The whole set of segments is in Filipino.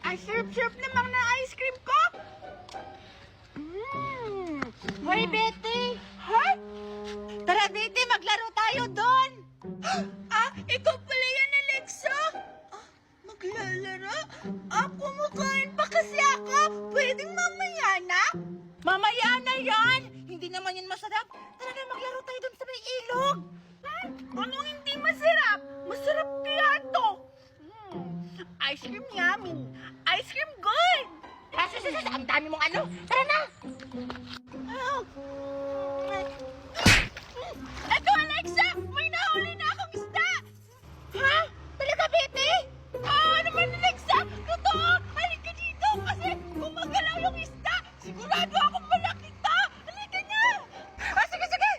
Ang sarap-sarap namang na ice cream ko. Hoy, Betty! Ha? Tara, Betty, maglaro tayo doon! Ikaw pala yan, Alexa? Maglalaro? Kumakain pa kasi ako. Pwedeng mamaya na? Mamaya na yan! Hindi naman yan masarap. Tara na, maglaro tayo doon sa may ilog! Anong hindi masarap? Masarap kaya to. Ice cream yummy. Ice cream good. Ang dami mong ano! Tara na! Eto, Alexa! May nahuli na akong isda! Ha? Talaga, Betty? Naman, Alexa! Totoo! Halika dito kasi gumagalaw yung isda! Sigurado akong malaki to! Halika na! Sige, sige!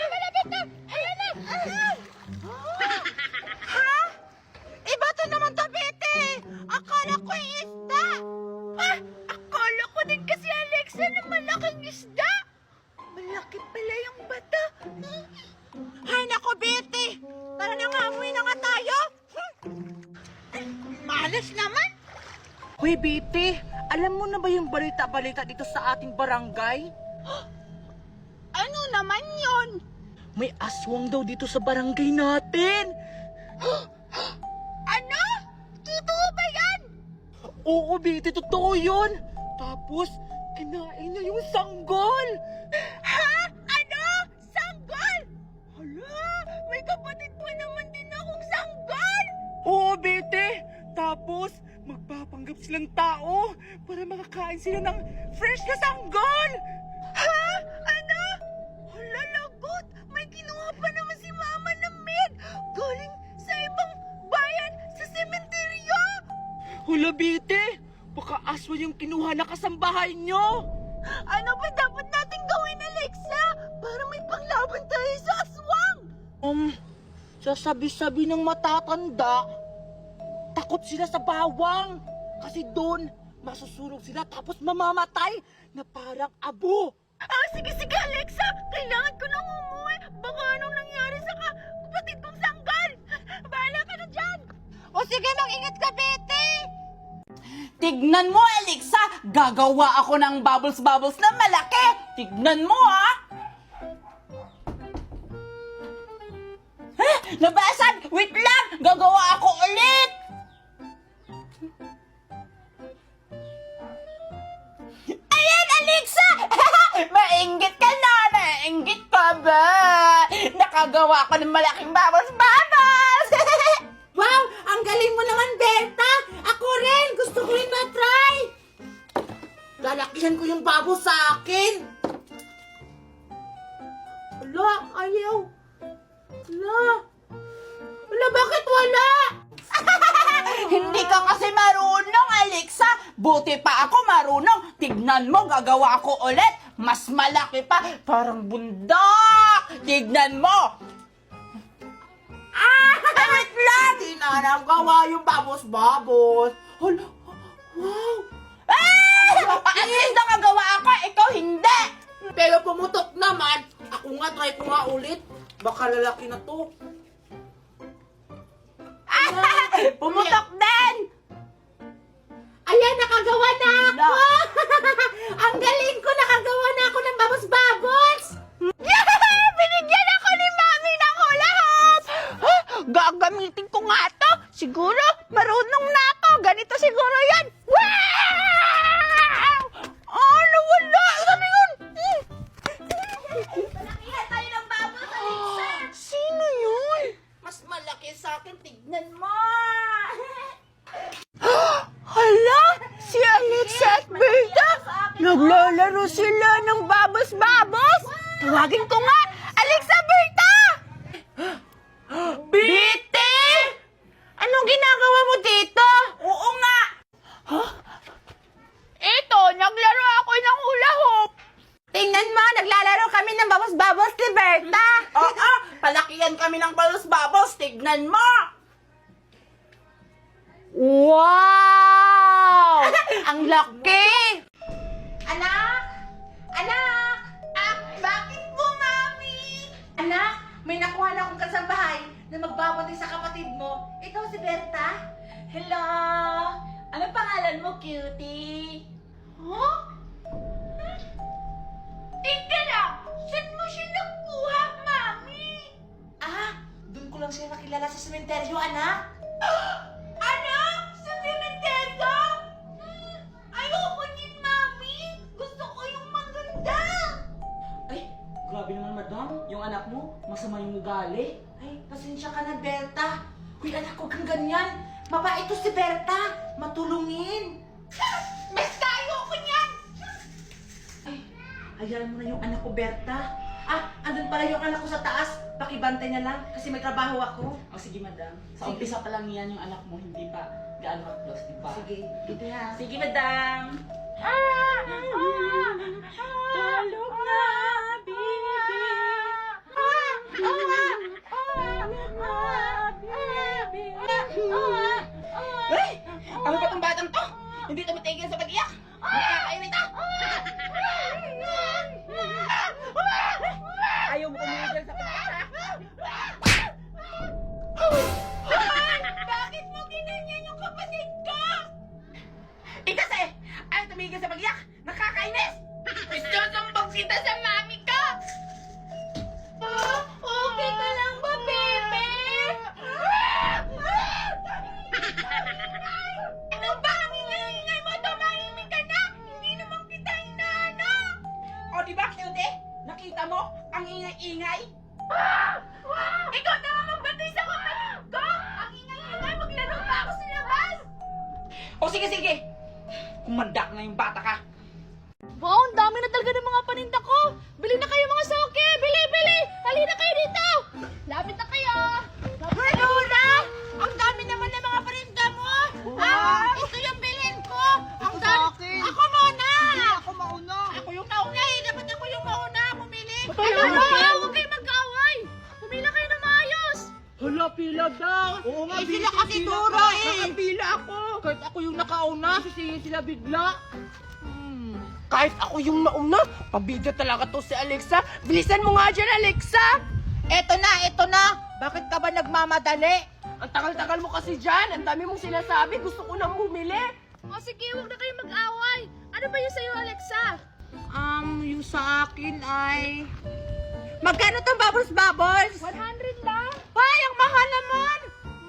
Malapit na! Ayan na! Ha? Iba to naman to, Betty! Akala ko yung isda! Akala ko din kasi, Alexa, na malaking isda! Malaki pala yung bata! Hay nako, Betty! Tara na nga, umuwi na nga tayo! Malas naman! Hoy, Betty! Alam mo na ba yung balita-balita dito sa ating barangay? Ano naman yon? May aswang daw dito sa barangay natin! Ano? Totoo ba yan? Oo, Betty, totoo yun! Tapos, kinain niya yung sanggol! Ha? Ano? Sanggol? Hala, may kapatid pa naman din akong sanggol! Oo, Betty! Tapos, magpapanggap silang tao para makakain sila ng fresh na sanggol! Ha? Ano? Hala, lagot! May kinuha pa naman si Mama ng med! Galing sa ibang bayan sa sementeryo! Hula, Betty! Baka aswang yung kinuha na kasambahay nyo! Ano ba dapat natin gawin, Alexa? Para may panglaban tayo sa aswang! Sasabi-sabi ng matatanda, takot sila sa bawang. Kasi doon, masusunog sila tapos mamamatay na parang abo. Sige, sige, Alexa! Kailangan ko nang umuwi! Baka anong nangyari sa kapatid kong sanggol! Bahala ka na dyan! O sige, mag-ingat ka, Betty! Tignan mo, Alexa! Gagawa ako ng bubbles-bubbles na malaki! Tignan mo, ha! Nabasag! Wait lang! Gagawa ako ulit! Ayan, Alexa! Mainggit ka na! Nainggit ka ba? Nakagawa ko ng malaking bubbles-bubbles! Wow! Ang galing mo naman, Berta! Ako rin! Gusto ko rin na-try! Lalakihan ko yung bubbles sa akin! Ala, ayaw! Ala! Ala, bakit wala? Hindi ka kasi marunong, Alexa! Buti pa ako marunong! Tignan mo, gagawa ko ulit! Mas malaki pa! Parang bundok! Tignan mo! Wait lang! Hindi na nagawa yung babos-babos! Hala! Wow! At least nakagawa ako! Ikaw hindi! Pero pumutok naman! Ako nga, try ko nga ulit. Baka lalaki na to. Pumutok din! Ayan, nakagawa na ako! Ang galing ko! Nakagawa na ako ng babos-babos! Binigyan ako ni Mami ng hula hoop! Gagamitin ko nga to! Siguro, marunong na ako! Ganito siguro yan! Wow! Nawala! Ano yun? Palakihan tayo ng babos, Alexa! Sino yun? Mas malaki sa akin, tignan mo! Hala! Si Alexa at Berta! Naglalaro sila ng babos-babos! Tawagin ko nga! Alexa, Berta! Betty! Anong ginagawa mo dito? Oo nga! Ito, naglaro ako ng hula hoop! Tingnan mo, naglalaro kami ng babos-babos ni Berta! Oo, palakihan kami ng babos-babos, tignan mo! Wow! Ang laki! Anak! Anak! Bakit po, Mami? Anak, may nakuha na akong kasambahay. na magbabantay sa kapatid mo. Ikaw si Berta? Hello! Ano pangalan mo, cutie? Huh? Tika lang! Saan mo siya nakuha, Mami? Doon ko lang siya nakilala sa sementeryo, anak. Anak! Sa sementeryo? Ayoko din, Mami! Gusto ko yung maganda! Ay, grabe naman, madam. Yung anak mo, masama yung ugali. Ay, pasensya ka na, Berta. Uy, anak ko, kang ganyan. Mabait to si Berta. Matulungin. Basta ayoko niyan! Ay, hayaan mo na yung anak ko, Berta. Andun pala yung anak ko sa taas. Pakibantay na lang kasi may trabaho ako. Sige, madam. Sa Sige. umpisa pa lang yan yung anak mo, hindi pa gaano ka-close, di ba? Sige, dito na. Sige, madam. Tulog na, baby! Ay! Ano ba tong batang to? Hindi ito matigil sa pag-iyak. Nakakainit ah! Ayaw mo kumigil sa pag-iyak. Bakit mo ginanyan yung kapatid ko? Kasi, ayaw tumigil sa pag-iyak. Nakakainis! Isusumbong kita sa mami ko! Okay ka lang ba, Pepe? Ano ba ang ingay-ingay mo? Tumahimik ka na! Hindi naman kita inaano! O, di ba, cute? Nakita mo? Ang ingay-ingay. Ikaw na nga magbatay sa kapatid ko! Ang ingay-ingay, maglaro pa ako sa labas! O, sige, sige. Kumandak na yung bata ka. Wow, ang dami na talaga ng mga paninda ko! Bili na kayo mga soke! Bili, bili! Halina kayo dito! Lapit na kayo! Luna! Ang dami naman ng mga paninda mo! Ito yung bilhin ko! Ang dami! Ako muna! Ako mauna. Ako yung nauna eh! Dapat ako yung mauna! Pumili! Huwag kayo mag-away! Pumila kayo na maayos! Hala, pila daw. Oo nga, sila kasi Dora eh! Nakapila ako. Kahit ako yung nakauna, sisihin sila bigla. Kahit ako yung nauna, pabida talaga to si Alexa. Bilisan mo nga dyan, Alexa! Eto na! Bakit ka ba nagmamadali? Ang tagal-tagal mo kasi dyan. Ang dami mong sinasabi. Gusto ko nang bumili. O sige, huwag na kayo mag-away! Ano ba yun sa'yo, Alexa? Yung sa akin ay... Magkano tong bubbles? 100 lang? Ay, ang mahal naman!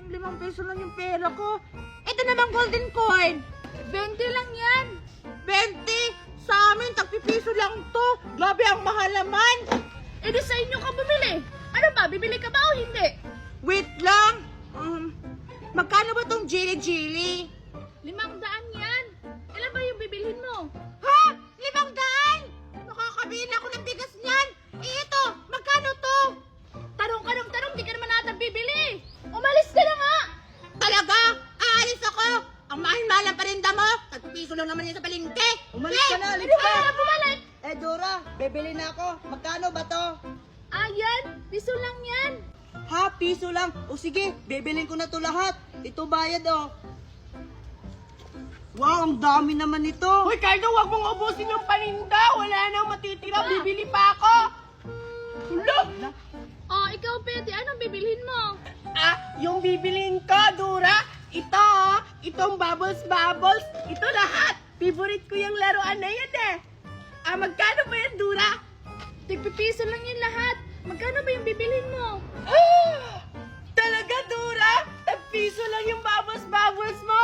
5 peso lang yung pera ko. Ito namang golden coin. 20 lang yan! 20! Sa amin, tagpipiso lang to. Grabe, ang mahal naman. Eh di sa inyo ka bumili. Ano ba, bibili ka ba o hindi? Wait lang. Magkano ba tong jili-jili? 500 yan. Ilan ba yung bibilhin mo? Ha? 500? Nakakabili ako ng bigas niyan. Ito, magkano to? Tarong ka ng tarong, di ka naman natin bibili. Umalis ka na nga. Talaga? Aalis ako. Ang mahal-mahal ang parinda mo. Tagpipiso lang naman yan sa palengke. Umalis ka na, Hindi ka na bumalik. Dora, bibili na ako. Magkano ba to? Ayan, piso lang yan. Ha, piso lang. O sige, bibilin ko na to lahat. Ito bayad oh. Wow, ang dami naman nito. Hoy, Cardo, wag mong ubusin yung paninda. Wala nang matitira. Bibili pa ako. Hulo! Oh, ikaw, Pete, anong bibilhin mo? Yung bibilin ko, Dora. Ito, itong bubbles. Ito lahat. Favorite ko yung laruan na yan eh. Magkano ba yan, Dora? Tigpipiso lang yan lahat. Magkano ba yung bibilhin mo? Talaga, Dora? Tag-piso lang yung bubbles mo?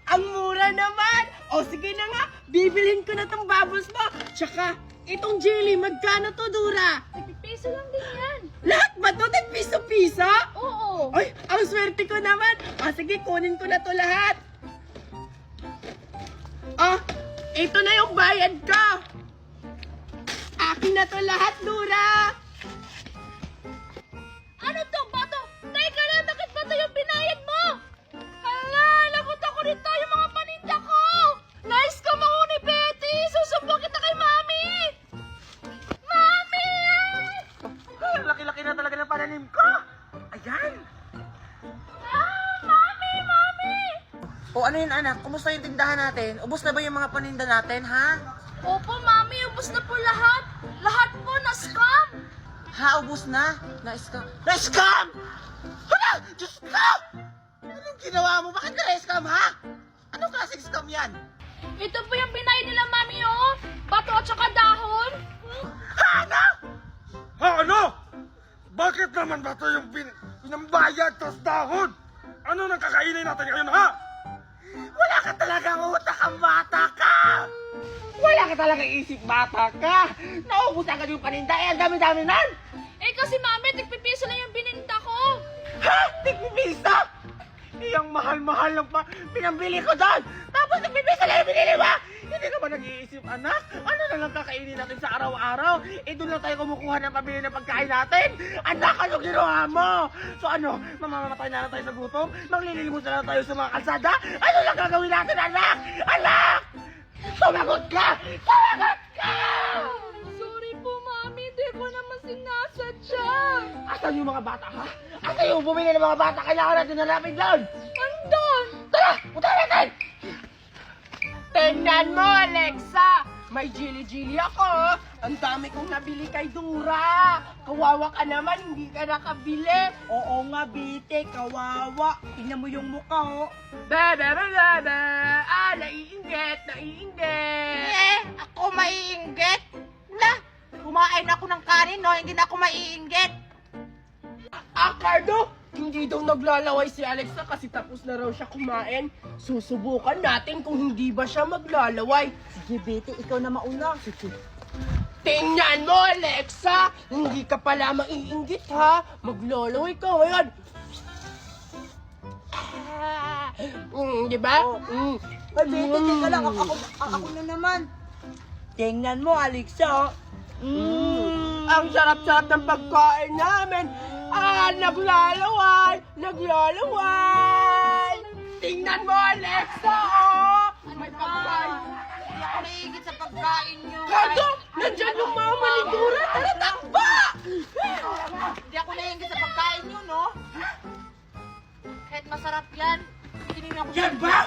Ang mura naman. O sige na nga, bibilhin ko na tong bubbles mo. Tsaka, itong jelly, magkano to, Dora? Tigpipiso lang din yan. Lahat ba to? Tag-piso-piso? Oo. Ay, ang swerte ko naman. Sige, kunin ko na to lahat. Ito na yung bayad ko. Akin na to lahat, Dora. Ano to, bato? Teka lang, bakit bato yung binayad mo? Hala, lagot ako rito yung mga paninda ko. Nice ka mahuni, Betty. Susumbong kita kay Mami. Mami! Laki-laki na talaga ng pananim ko. Ayan. Mami! O ano yun, anak? Kumusta yung tindahan natin? Ubus na ba yung mga paninda natin, ha? Opo, Mami, ubos na po lahat. Lahat po na-scam. Ha, ubus na? Na-scam? Na-scam! Hala! Diyos ko! Anong ginawa mo? Bakit ka-scam, ha? Anong klaseng scam yan? Ito po yung pinay nila, Mami, oh. Bato at saka dahon. Ano? Ano? Bakit naman ba ito yung pinambayad tas dahon? Ano nang kakainin natin ngayon, ha? Wala ka talagang utak ang bata ka! Wala ka talaga isip, bata ka! Naubusan ka yung paninda, eh, ang dami-dami nan! Eh, kasi, Mami, tigpipiso lang yung bininta ko. Ha? Tigpipisa? Iyang mahal-mahal lang pa pinambili ko doon! Tapos tigpipisa lang yung binili mo! Hindi ka ba nag-iisip, anak? Ano na lang kakainin natin sa araw-araw? Eh, doon lang tayo kumukuha ng pabili ng pagkain natin! Anak, ano ginawa mo? So ano, mamamatay na lang tayo sa gutom? Maglililimos na lang tayo sa mga kalsada? Ano lang gagawin natin, anak? Anak! Sumagot ka! Sumagot ka! Sorry po, Mami. Hindi ko naman sinasadya. Asan yung mga bata, ha? Asan yung bumili ng mga bata? Kailangan natin hanapin doon! Andon! Tara! Punta natin! Tingnan mo, Alexa! May jili-jili ako! Ang dami kong nabili kay Dura! Kawawa ka naman, hindi ka nakabili! Oo nga, Bite, kawawa! Tingnan mo yung mukha, oh! Bebe! Ah, naiinggit! Eh, ako maiinggit. Na, kumain ako ng kanin, no? Hindi na ako maiinggit. Cardo! Hindi daw naglalaway si Alexa kasi tapos na raw siya kumain. Susubukan natin kung hindi ba siya maglalaway. Sige, Bete, ikaw na mauna. Sige. Tingnan mo, Alexa! Hindi ka pala maiinggit, ha? Maglalaway ka ngayon. Di ba? Ay, Bete, teka lang. Ako na naman. Tingnan mo, Alexa. Ang sarap-sarap ng pagkain namin. Naglalaway! Naglalaway! Tingnan mo, Alexa, oh! May pagkain. Hindi ako naiingit sa pagkain nyo. Cardo! Nandyan yung mama ni Dura! Tara, takba! Hindi ako naiingit sa pagkain nyo, no? Kahit masarap yan. Hindi ako Yan ba?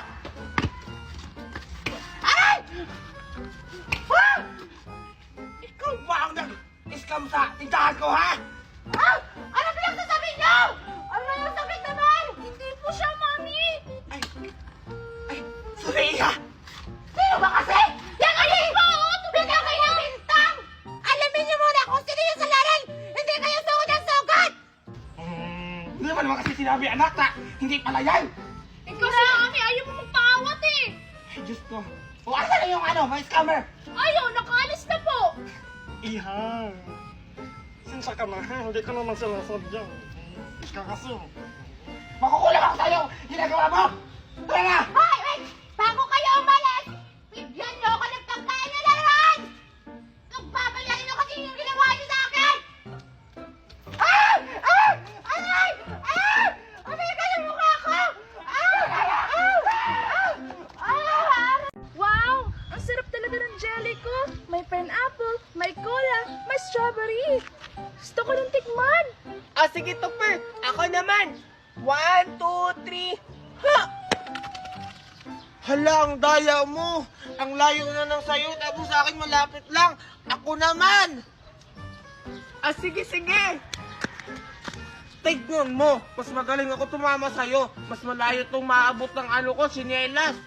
Aray! Ha? Ikaw ba ang nag-scam sa tindahan ko, ha? Ah! Ano pinagsasabi nyo? Ano yung sakit naman? Hindi po siya, Mami. Ay, Sureya! Sino ba kasi? Yan alin ba? Bigyan kayo ng bintang! Alamin niyo muna kung sino yung salarin! Hindi kayo sugod ng sugat! Hindi mo naman kasi sinabi, anak, na hindi pala yan! Ikaw na, Mami. Ayaw mo magpaawat eh. Ay, Diyos ko. O, asa na yung may scammer? Ayaw, nakaalis na po. Iha. Sinsa ka na, ha? Hindi ko naman sinasadya. Ika kasi. Makukulang ako sa'yo! Ginagawa mo! Tara na! Hoy! Wait! Bago kayo umalis! Bigyan niyo ako ng pagkain na laruan! Nagbabayarin niyo kasi yung ginawa niyo sa akin! Ah! Ah! Aray! Ah! Aray ka yung mukha ko! Ah! Ah! Ah! Wow! Ang sarap talaga ng jelly ko. May pineapple, may cola, may strawberry. Gusto ko ng tikman. Sige, Tupper. Ako naman. 1, 2, 3. Ha! Hala, ang daya mo. Ang layo na ng sayo, tapos sa akin malapit lang. Ako naman. Sige. Tignan mo. Mas magaling ako tumama sa'yo. Mas malayo itong maabot ng ano ko, sinelas.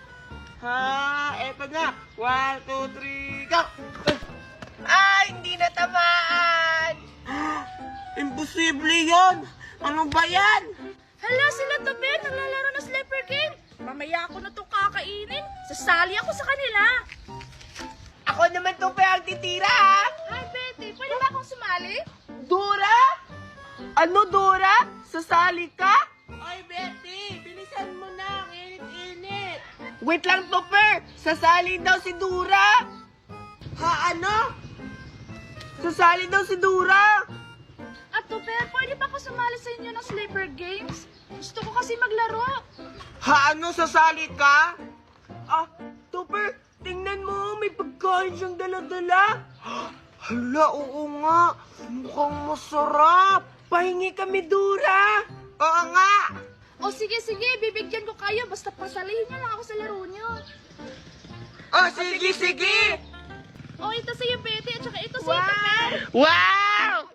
Ha, eto na. 1, 2, 3, go! Ay, hindi natamaan! Imposible yon! Ano ba yan? Hala, sila tabi. Naglalaro ng slipper game. Mamaya ako na itong kakainin. Sasali ako sa kanila. Ako naman to pa ang titira, ha? Hi, Betty. Pwede ba akong sumali? Dora? Ano, Dora? Sasali ka? Ay, Betty, bilisan mo na. Ang init-init. Wait lang, Topper. Sasali daw si Dora. Ha, ano? Sasali daw si Dora. At Tupper, pwede ba ako sumali sa inyo ng slipper games? Gusto ko kasi maglaro. Ha, ano? Sasali ka? Topper, tingnan mo. May pagkain siyang dala-dala. Hala, oo nga. Mukhang masarap. Pahingi kami, Dora. Oo nga. O sige, bibigyan ko kayo. Basta pasalihin niyo lang ako sa laro niyo. Sige. O, ito sa'yo, Betty. At saka ito sa'yo, Tupper. Wow!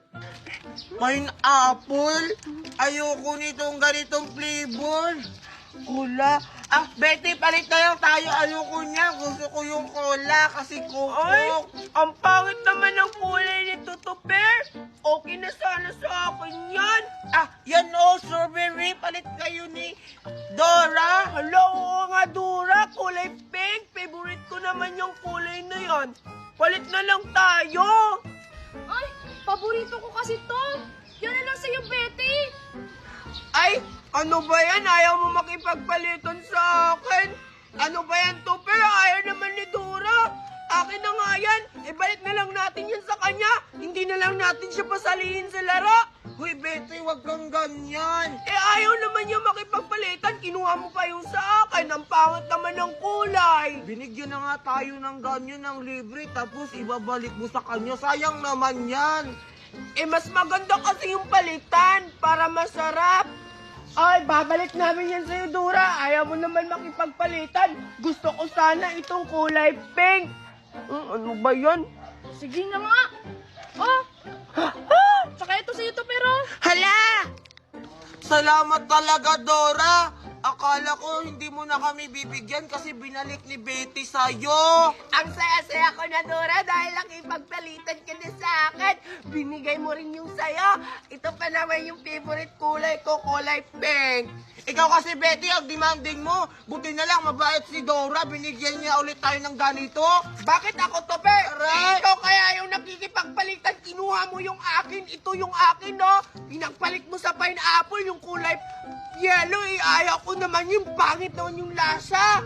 Pineapple? Ayoko nitong ganitong flavor. Cola? Ah, Betty, palit na lang tayo. Ayoko niya. Gusto ko yung cola kasi Ay, kukok. ang pangit naman ng kulay nito, Tupper. Okay na sana sa akin yan. Ah, yan o, strawberry. Palit kayo ni Dora. Hala, oo nga, Dora. Kulay pink. Favorite ko naman yung kulay na yan. Palit na lang tayo. Ay, paborito ko kasi to. Yan na lang sa'yo, Betty. Ay, ano ba yan? Ayaw mo makipagpalitan sa akin? Ano ba yan, Tupper? Ayaw naman ni Dora. Akin na nga yan. Ibalik na lang natin yan sa kanya. Hindi na lang natin siya pasalihin sa laro. Hoy, Betty, wag kang ganyan. Eh, ayaw naman niya makipagpalitan. Kinuha mo pa yung sa akin. Ang pangit naman ng kulay. Binigyan na nga tayo ng ganyan ng libre tapos ibabalik mo sa kanya. Sayang naman yan. Eh, mas maganda kasi yung palitan para masarap. Ay, babalik namin yan sa'yo, Dora. Ayaw mo naman makipagpalitan. Gusto ko sana itong kulay pink. Ano ba yan? Sige na nga. Oh, tsaka ito sa'yo to, pero... Hala! Salamat talaga, Dora. Akala ko hindi mo na kami bibigyan kasi binalik ni Betty sa'yo. Ang saya-saya ko na, Dora, dahil nakipagpalitan ka na sa akin. Binigay mo rin yung sayo. Ito pa naman yung favorite kulay ko, kulay pink. Ikaw kasi, Betty, ang demanding mo. Buti na lang, mabait si Dora. Binigyan niya ulit tayo ng ganito. Bakit ako to, Pe? Aray! Ikaw kaya yung nakikipagpalitan, kinuha mo yung akin, ito yung akin, no? Pinagpalit mo sa pineapple, yung kulay yellow, ayaw ko naman yung pangit naman yung lasa.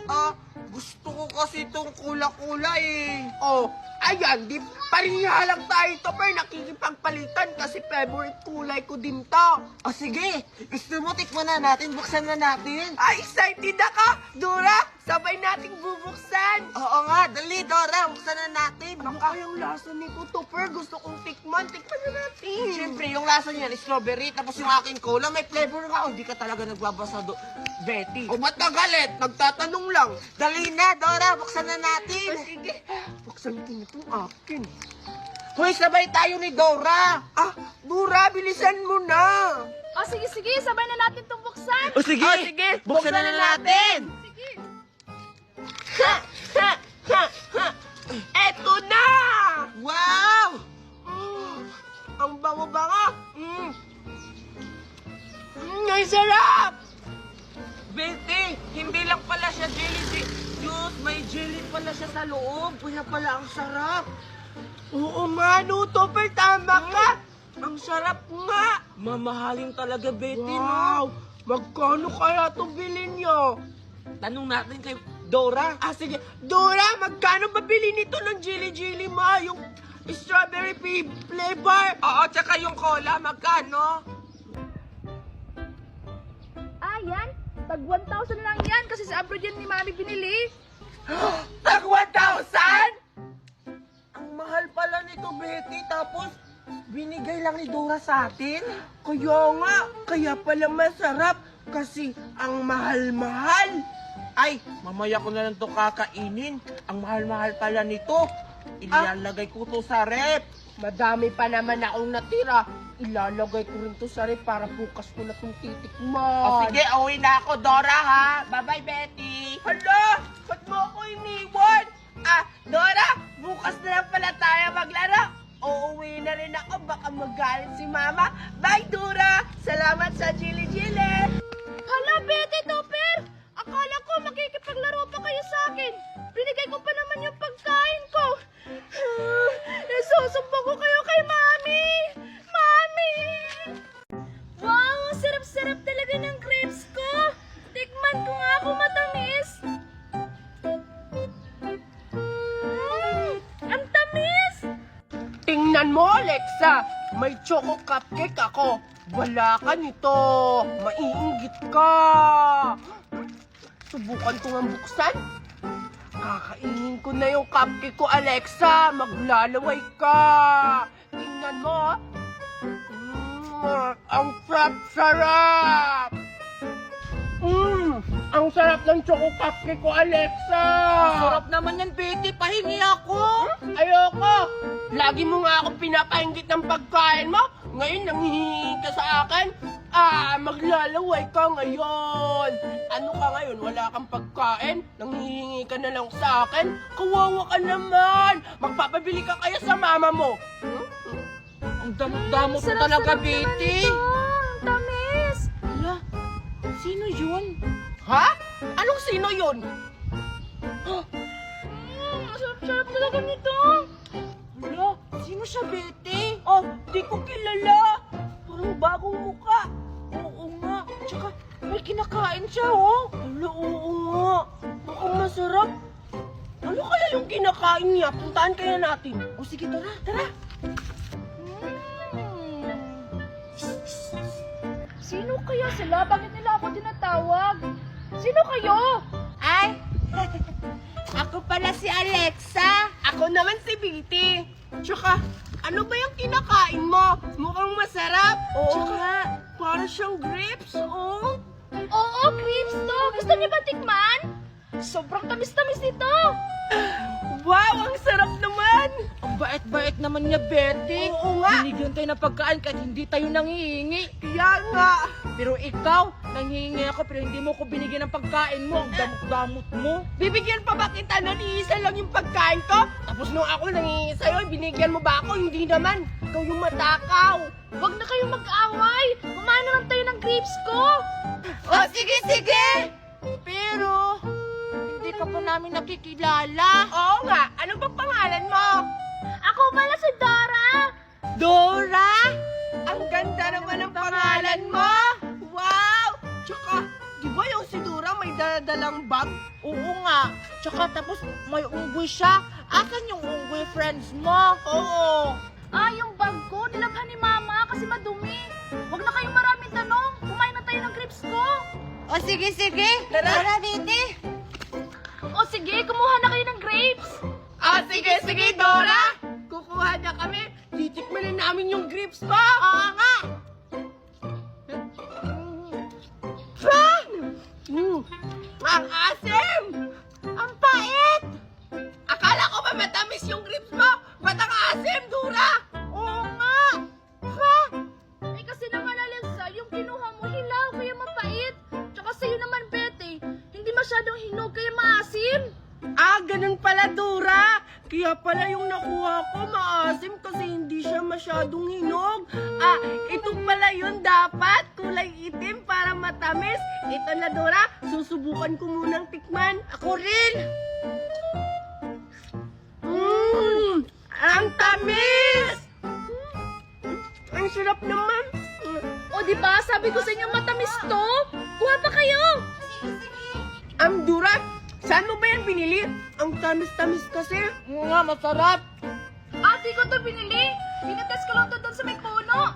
Ah, gusto ko kasi itong kula-kula eh. Oh, ayan, di pariha lang tayo to, Pe, nakikipagpalitan kasi favorite kulay ko din to. O sige, gusto mo tikman na natin, buksan na natin. Ay, excited ako, Dora! Sabay nating bubuksan. Oo nga, dali Dora, buksan na natin. Baka yung lasa nito, Tupper, gusto kong tikman. Tikman na natin. Siyempre, yung lasa niyan, strawberry, tapos yung aking cola, may flavor nga. Oh, hindi ka talaga nagbabasa, Betty. O ba't nagalit? Nagtatanong lang. Dali na, Dora, buksan na natin. Ay, sige. Buksan ko na itong akin. Hoy, sabay tayo ni Dora. Ah, Dora, bilisan mo na. Oh, sige, sige. Sabay na natin itong buksan. O sige, sige, buksan na natin. Sige. Ha, ha, ha, ha. Eto na! Wow! Ang bango-bango. Ang sarap! Betty, hindi lang pala siya jelly juice, may jelly pala siya sa loob. Kaya pala ang sarap. Oo nga, no, Topper, tama ka. Ang sarap nga. Mamahalin talaga, Betty, Wow! Magkano kaya ito bilhin niyo? Tanong natin kay Dora. Ah, sige. Dora, magkano ba bilhin nito ng jelly mo? Yung strawberry flavor? Oo, tsaka yung cola, magkano? Ah, yan. Tag 1,000 lang yan kasi sa abroad yan ni Mami binili. Tag 1,000? Ang mahal pala nito, Betty. Tapos, binigay lang ni Dora sa atin. Kaya nga, kaya pala masarap kasi ang mahal-mahal. Ay, mamaya ko na lang to kakainin. Ang mahal-mahal pala nito. Ilalagay ko to sa rep. Madami pa naman akong natira. Ilalagay ko rin to sa ref para bukas ko na itong titikman. O sige, uwi na ako, Dora, ha? Bye-bye, Betty. Hala! Ba't mo ako iniwan? Ah, Dora, bukas na lang pala tayo maglaro. Uuwi na rin ako, baka magalit si Mama. Bye, Dora! Salamat sa jili-jili! Hala, Betty, Topper! Akala ko makikipaglaro pa kayo sa akin. Binigay ko pa naman yung pagkain ko. Isusumpa ko kayo kay Mami! Mami! Wow, ang sarap-sarap talaga ng crepes ko. Tikman ko nga kung matamis. Ang tamis! Tingnan mo, Alexa! May choco cupcake ako. Wala ka nito. Maiinggit ka. Subukan ko nga buksan. Kakainin ko na yung cupcake ko, Alexa. Maglalaway ka. Tingnan mo. Ang sarap-sarap. Ang sarap ng choco cupcake ko, Alexa! Sarap naman yan, Betty. Pahingi ako. Ayoko! Lagi mo nga ako pinapahinggit ng pagkain mo. Ngayon, nanghihingi ka sa akin. Maglalaway ka ngayon. Ano ka ngayon? Wala kang pagkain? Nanghihingi ka na lang sa akin? Kawawa ka naman. Magpapabili ka kaya sa mama mo. Ang damot-damot mo talaga, Betty. Ang tamis. Hala, sino yun? Ha? Anong sino yun? Sarap talaga nito. Hala, sino siya, Betty? Oh, di ko kilala. Parang bagong muka. Oo nga. Tsaka, may kinakain siya, oh. Hala, oo nga. Mukhang masarap. Ano kaya yung kinakain niya? Puntahan kaya natin. O sige, tara, tara. Sino kaya sila? Bakit nila ako tinatawag? Sino kayo? Ay, ako pala si Alexa. Ako naman si Betty. Tsaka, ano ba yung kinakain mo? Mukhang masarap. Oo Tsaka, nga. para siyang grapes, oh. Oo, crepes to. Gusto niyo ba tikman? Sobrang tamis-tamis nito. Wow, ang sarap naman. Ang bait-bait naman niya, Betty. Oo nga. Binigyan tayo ng pagkain kahit hindi tayo nanghihingi. Kaya nga. Pero ikaw, nanghihingi ako pero hindi mo ko binigyan ng pagkain mo. Ang damot-damot mo. Bibigyan pa ba kita na isa lang yung pagkain ko? Tapos nung ako nangingi sa'yo, binigyan mo ba ako? Hindi naman. Ikaw yung matakaw. Huwag na kayong mag-away. Kumain na lang tayo ng grapes ko. O, sige, sige. Pero, hindi ka pa namin nakikilala. Oo nga. Ano bang pangalan mo? Ako pala si Dora. Dora! Ang ganda naman ng pangalan mo! Wow! Tsaka, di ba yung si Dora may dadalang bag? Oo nga. Tsaka tapos may unggoy siya. Asan yung unggoy friends mo? Oo! Yung bag ko, nilabhan ni Mama kasi madumi. Huwag na kayong maraming tanong. Kumain na tayo ng grapes ko. O, sige, sige. Tara, Betty. O sige, kumuha na kayo ng grapes. Sige, sige, Dora! Kukuha na kami. Titikman na namin yung grapes mo. Oo nga! Fun! Ang asim! Ang pait! Akala ko ba matamis yung grapes mo? Ba't ang asim, Dora? Oo nga! Eh kasi naman Alexa, yung kinuha mo hilaw kaya mapait. Tsaka sa'yo naman Betty, hindi masyadong hinog kaya maasim. Ganun pala, Dora. Kaya pala yung nakuha ko maasim kasi hindi siya masyadong hinog. Ito pala yun dapat. Kulay itim para matamis. Ito na, Dora. Susubukan ko munang tikman. Ako rin. Ang tamis! Ang sarap naman. O di ba sabi ko sa inyo matamis to? Kuha pa kayo. Dora, saan mo ba yan binili? Ang tamis-tamis kasi. Oo nga, masarap. Ate ko to binili. Pinatest ko lang to doon sa may puno.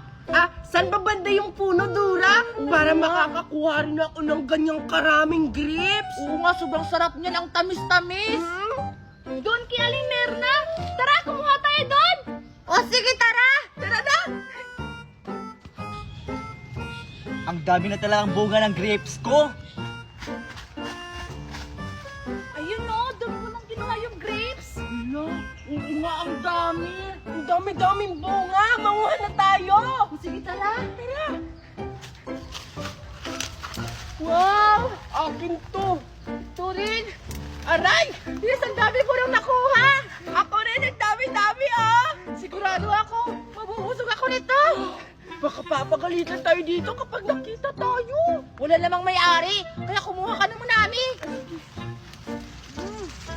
Saan ba banda yung puno, Dora? Para makakakuha rin ako ng ganyang karaming grapes. Oo nga, sobrang sarap niyan. Ang tamis-tamis. Doon kay Aling Merna. Tara, kumuha tayo doon. O, sige, tara. Tara na! Ang dami na talagang bunga ng grapes ko. Ayun o, doon ko nang kinuha yung grapes. Hala, oo nga, ang dami. Ang dami-daming bunga. Manguha na tayo. Sige, tara. Tara. Wow! Akin to. Ito rin. Aray! Yes, ang dami ko nang nakuha. Ako rin, ang dami-dami, oh. Sigurado ako, mabubusog ako nito. Baka papagalitan tayo dito kapag nakita tayo. Wala namang may-ari, kaya kumuha ka naman namin.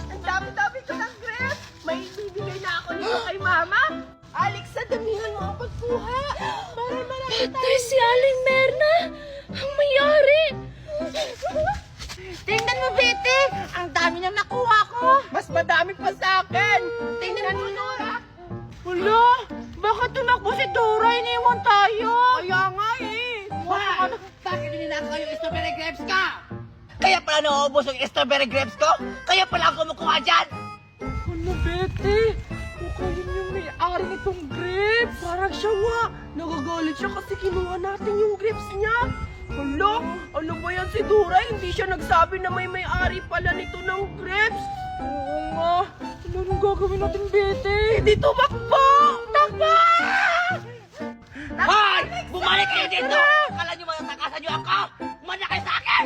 Ang dami-dami ko ng grapes. May ibibigay na ako nito kay Mama. Alexa, damihan mo ang pagkuha. Para marami tayo. Tayo si Aling Merna. Ang mayari. Tingnan mo, Betty. Ang dami na nakuha ko. Mas madami pa sa akin. Tingnan mo, Dora. Hala, bakit tumakbo si Dora? Iniwan tayo. Kaya nga eh. Wow! Bakit ninakaw yung strawberry grapes ka? Kaya pala nauubos yung strawberry grapes ko? Kaya pala ako kumukuha dyan? Ano, Betty? Mukhang yun yung may-ari nitong grapes. Parang siya nga. Nagagalit siya kasi kinuha natin yung grapes niya. Hala, ano ba yan si Dora, hindi siya nagsabi na may-ari pala nito ng crepes. Oo nga. Anong gagawin natin, Betty? Di tumakbo! Takbo! Hoy! Bumalik kayo dito! Akala nyo matatakasan nyo ako? Umanda kayo sa akin!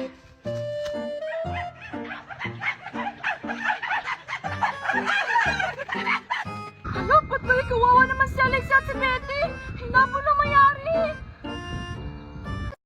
Ano? Ba't ba kawawa naman si Alexa at si Betty?